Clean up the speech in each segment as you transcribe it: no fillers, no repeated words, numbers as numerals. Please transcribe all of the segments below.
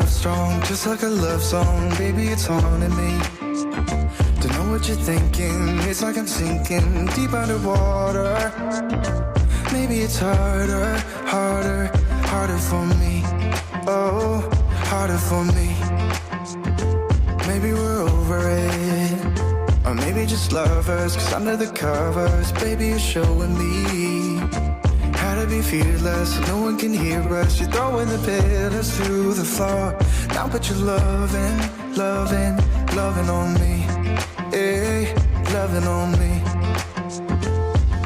love strong, just like a love song. Baby, it's haunting me. Don't know what you're thinking. It's like I'm sinking deep underwater. Maybe it's harder, harder, harder for me. Oh, harder for me. Maybe we're over it, or maybe just lovers. Cause under the covers, baby, you're showing me how to be fearless, so no one can hear us. You're throwing the pillars through the floor. Now put your loving, loving, loving on me. Hey, loving on me.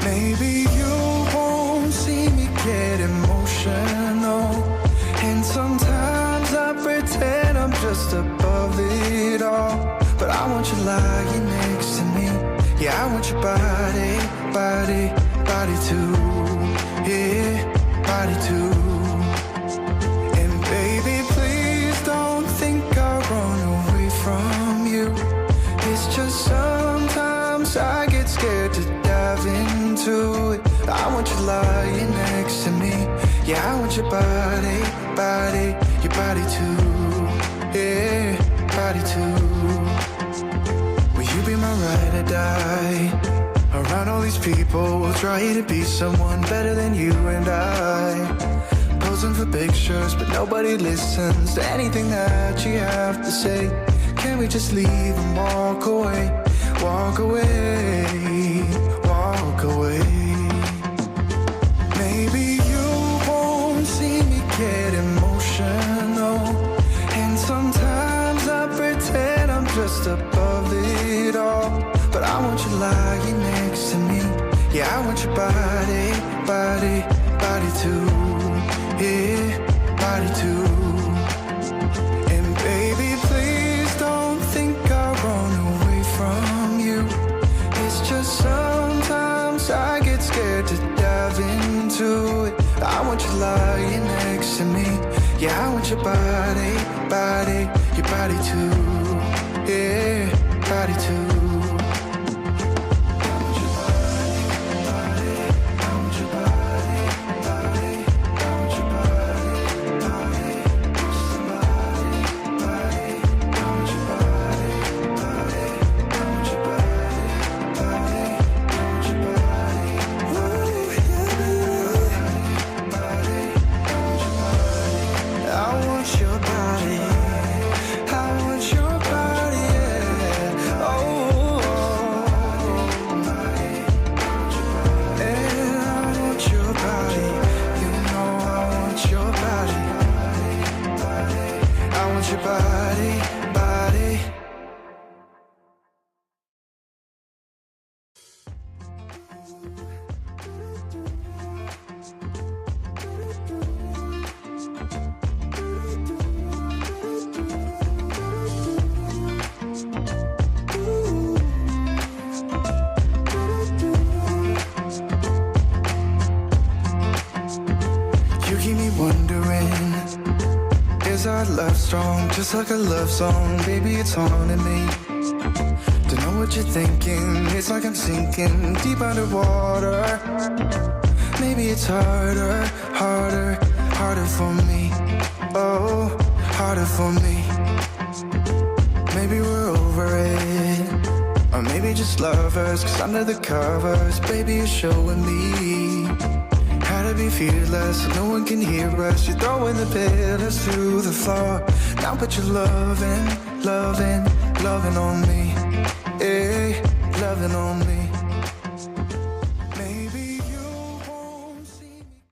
Maybe you won't see me get emotional, and sometimes I pretend I'm just above it all. But I want you lying next to me. Yeah, I want your body, body, body too. Yeah, body too. And baby, please don't think I'll run away from you. It's just sometimes I get scared to dive into it. I want you lying next to me. Yeah, I want your body, body, your body too. Yeah, body too. Will you be my ride or die? Around all these people, we'll try to be someone better than you and I. Posing for pictures, but nobody listens to anything that you have to say. Can we just leave and walk away? Walk away, walk away. Maybe you won't see me get emotional, and sometimes I pretend I'm just above it all. But I want you lying next to me. Yeah, I want your body, body, body too. Yeah, body too. And baby, please don't think I'll run away from you. It's just sometimes I get scared to dive into it. I want you lying next to me. Yeah, I want your body, body, your body too. Yeah, body too. Love strong, just like a love song. Baby, it's haunting me. Don't know what you're thinking. It's like I'm sinking deep underwater. Maybe it's harder, harder, harder for me. Oh, harder for me. Maybe we're over it, or maybe just lovers. Cause under the covers, baby, you're showing me how to be fearless, so no one can hear us. You're throwing the pillars through the floor. Now put your loving, loving, loving on me. Hey, loving on me.